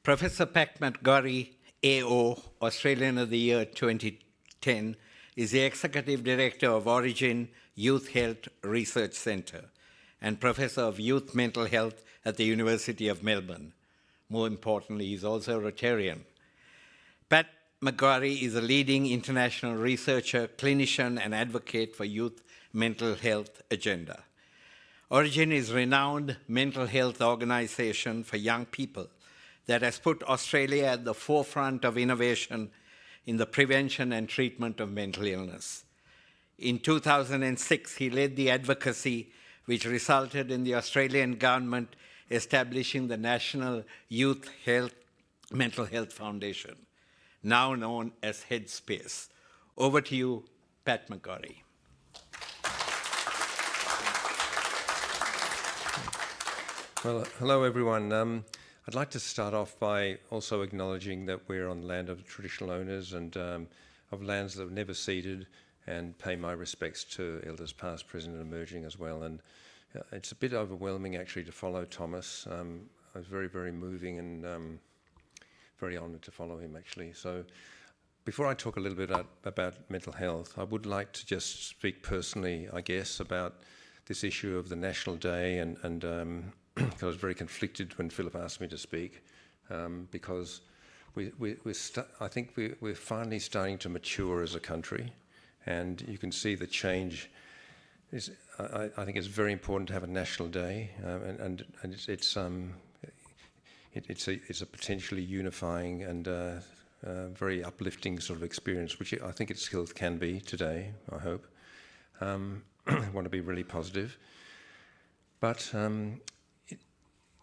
Professor Patrick McGorry, AO, Australian of the Year 2010, is the Executive Director of Origin Youth Health Research Centre and Professor of Youth Mental Health at the University of Melbourne. More importantly, he's also a Rotarian. Pat McGorry is a leading international researcher, clinician, and advocate for youth mental health agenda. Origin is a renowned mental health organisation for young people that has put Australia at the forefront of innovation in the prevention and treatment of mental illness. In 2006, he led the advocacy which resulted in the Australian government establishing the National Youth Mental Health Foundation, now known as Headspace. Over to you, Pat McGorry. Well, hello everyone. I'd like to start off by also acknowledging that we're on the land of traditional owners and of lands that have never ceded, and pay my respects to elders past, present and emerging as well. And it's a bit overwhelming actually to follow Thomas. It was very, very moving and very honoured to follow him actually. So before I talk a little bit about mental health, I would like to just speak personally, I guess, about this issue of the National Day and I was very conflicted when Philip asked me to speak because I think we're finally starting to mature as a country, and you can see the change. I think it's very important to have a National Day, and it's a potentially unifying and very uplifting sort of experience, which I think it still can be today. I hope. I want to be really positive, but.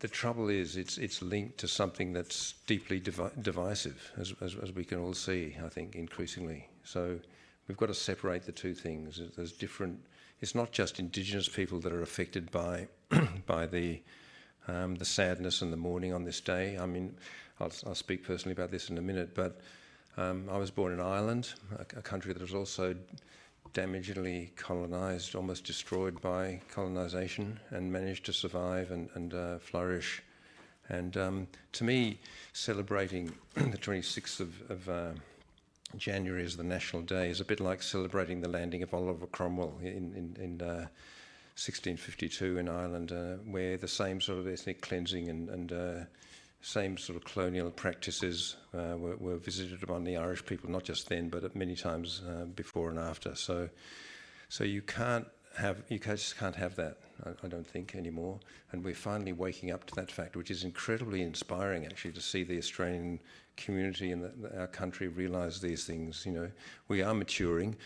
The trouble is, it's linked to something that's deeply divisive, as we can all see, I think, increasingly. So we've got to separate the two things. There's different. It's not just Indigenous people that are affected by the sadness and the mourning on this day. I mean, I'll speak personally about this in a minute, but I was born in Ireland, a country that was also damagingly colonised, almost destroyed by colonisation, and managed to survive and flourish. And to me, celebrating the 26th of January as the National Day is a bit like celebrating the landing of Oliver Cromwell in 1652 in Ireland, where the same sort of ethnic cleansing and same sort of colonial practices were visited upon the Irish people, not just then, but many times before and after. So you just can't have that, I don't think, anymore. And we're finally waking up to that fact, which is incredibly inspiring, actually, to see the Australian community and our country realise these things. You know, we are maturing.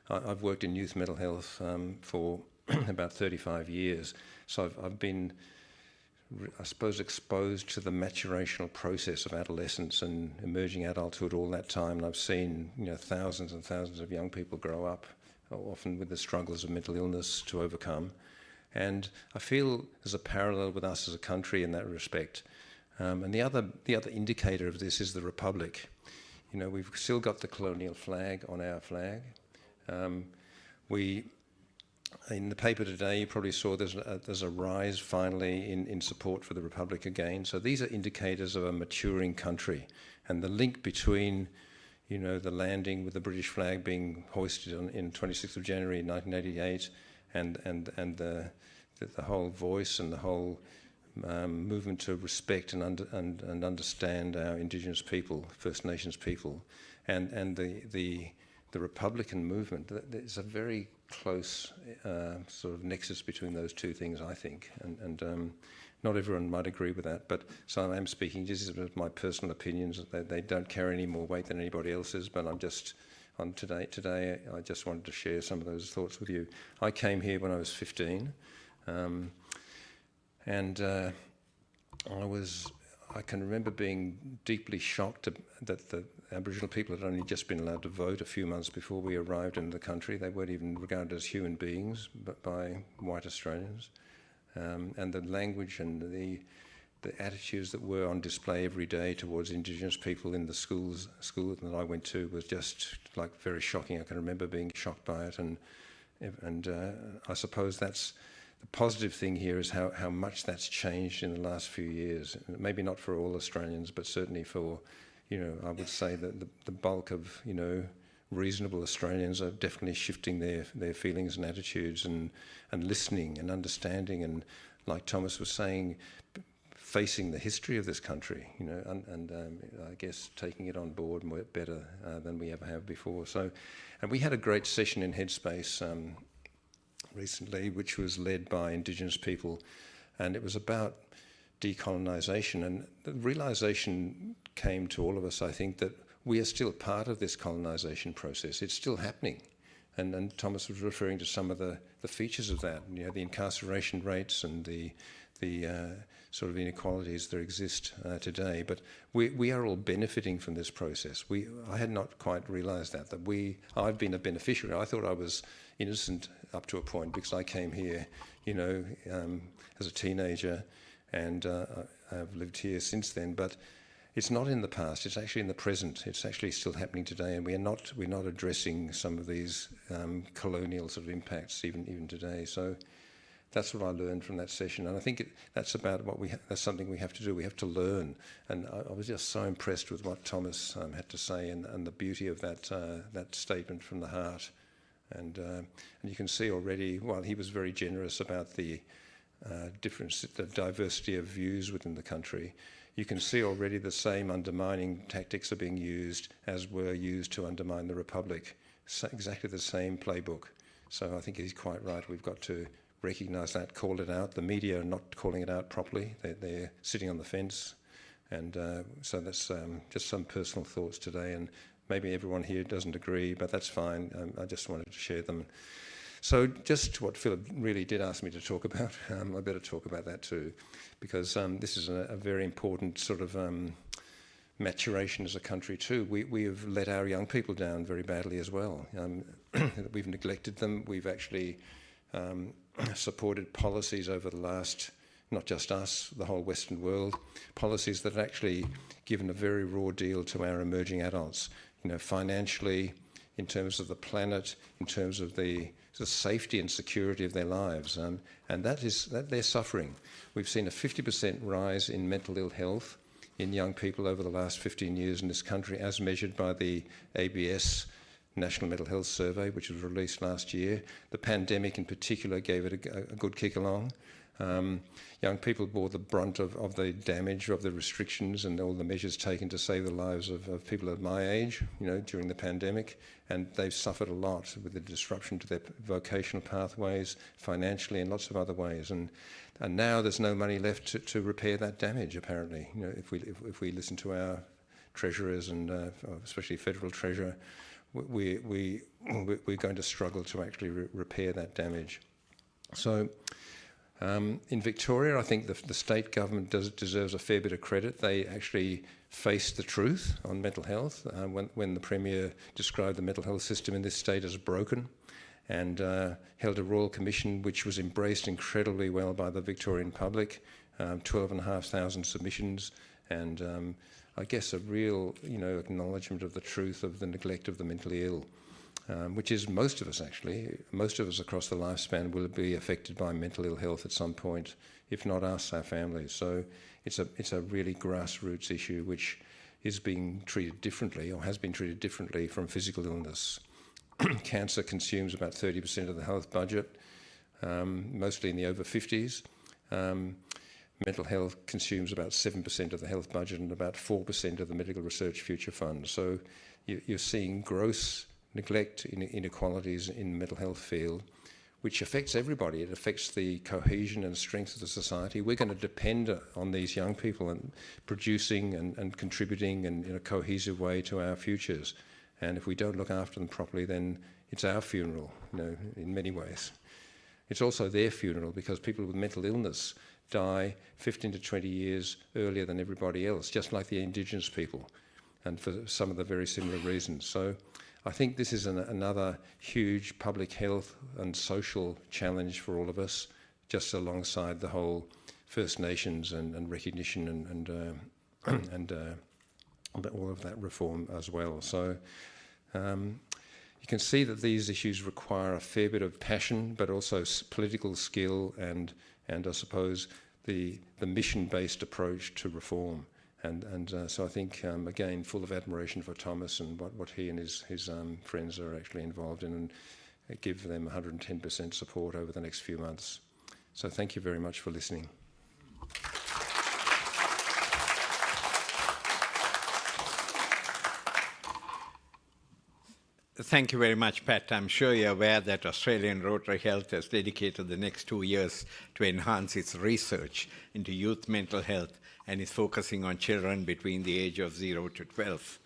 I've worked in youth mental health for about 35 years, so I've been, I suppose, exposed to the maturational process of adolescence and emerging adulthood all that time. And I've seen, thousands and thousands of young people grow up, often with the struggles of mental illness to overcome. And I feel there's a parallel with us as a country in that respect. And the other indicator of this is the Republic. You know, we've still got the colonial flag on our flag. In the paper today, you probably saw there's a rise finally in support for the Republic again. So these are indicators of a maturing country, and the link between, the landing with the British flag being hoisted in 26th of January 1988, and the whole voice and the whole movement to respect and understand our Indigenous people, First Nations people, and the Republican movement. There's a very close sort of nexus between those two things, I think, and not everyone might agree with that, but so I am speaking just as my personal opinions. They don't carry any more weight than anybody else's, but today I just wanted to share some of those thoughts with you. I came here when I was 15, and I can remember being deeply shocked that the Aboriginal people had only just been allowed to vote a few months before we arrived in the country. They weren't even regarded as human beings but by white Australians. And the language and the attitudes that were on display every day towards Indigenous people in the school that I went to was just like very shocking. I can remember being shocked by it, and I suppose that's the positive thing here is how much that's changed in the last few years. Maybe not for all Australians, but certainly for, I would say that the bulk of, reasonable Australians are definitely shifting their feelings and attitudes and listening and understanding, and like Thomas was saying, facing the history of this country, and I guess taking it on board better than we ever have before. So, and we had a great session in Headspace recently, which was led by Indigenous people, and it was about decolonisation, and the realisation came to all of us, I think, that we are still part of this colonisation process. It's still happening. And Thomas was referring to some of the features of that, the incarceration rates and the sort of inequalities that exist today. But we are all benefiting from this process. I had not quite realised that I've been a beneficiary. I thought I was innocent up to a point because I came here, as a teenager, and I've lived here since then. But it's not in the past, it's actually in the present. It's actually still happening today, and we're not addressing some of these colonial sort of impacts even today. So that's what I learned from that session, and I think that's about that's something we have to do. We have to learn, and I was just so impressed with what Thomas had to say, and the beauty of that statement from the heart. And you can see already, while he was very generous about the diversity of views within the country, you can see already the same undermining tactics are being used as were used to undermine the Republic. Exactly the same playbook. So I think he's quite right. We've got to recognise that, call it out. The media are not calling it out properly. They're sitting on the fence. And so that's just some personal thoughts today. And maybe everyone here doesn't agree, but that's fine. I just wanted to share them. So just what Philip really did ask me to talk about, I better talk about that too, because this is a very important sort of maturation as a country too. We have let our young people down very badly as well. We've neglected them. We've actually supported policies over the last, not just us, the whole Western world, policies that have actually given a very raw deal to our emerging adults, financially, in terms of the planet, in terms of the safety and security of their lives, and that they're suffering. We've seen a 50% rise in mental ill health in young people over the last 15 years in this country, as measured by the ABS National Mental Health Survey, which was released last year. The pandemic in particular gave it a good kick along. Young people bore the brunt of the damage of the restrictions and all the measures taken to save the lives of people of my age, during the pandemic, and they've suffered a lot with the disruption to their vocational pathways, financially, and lots of other ways. And now there's no money left to repair that damage. Apparently, if we listen to our treasurers and especially federal treasurer, we're going to struggle to actually repair that damage. So. In Victoria, I think the state government deserves a fair bit of credit. They actually faced the truth on mental health when the Premier described the mental health system in this state as broken, and held a Royal Commission which was embraced incredibly well by the Victorian public, 12,500 submissions, and I guess a real acknowledgement of the truth of the neglect of the mentally ill. Which is most of us actually. Most of us across the lifespan will be affected by mental ill health at some point, if not us, our families. So it's a really grassroots issue which is being treated differently, or has been treated differently from physical illness. Cancer consumes about 30% of the health budget, mostly in the over 50s. Mental health consumes about 7% of the health budget and about 4% of the Medical Research Future Fund. So you're seeing gross neglect, inequalities in the mental health field, which affects everybody. It affects the cohesion and strength of the society. We're going to depend on these young people and producing and contributing in a cohesive way to our futures. And if we don't look after them properly, then it's our funeral, in many ways. It's also their funeral, because people with mental illness die 15 to 20 years earlier than everybody else, just like the Indigenous people, and for some of the very similar reasons. So I think this is another huge public health and social challenge for all of us, just alongside the whole First Nations and recognition and all of that reform as well. So, you can see that these issues require a fair bit of passion, but also political skill and I suppose the mission-based approach to reform. And so I think, again, full of admiration for Thomas and what he and his friends are actually involved in, and give them 110% support over the next few months. So thank you very much for listening. Thank you very much, Pat. I'm sure you're aware that Australian Rotary Health has dedicated the next 2 years to enhance its research into youth mental health and is focusing on children between the age of 0 to 12.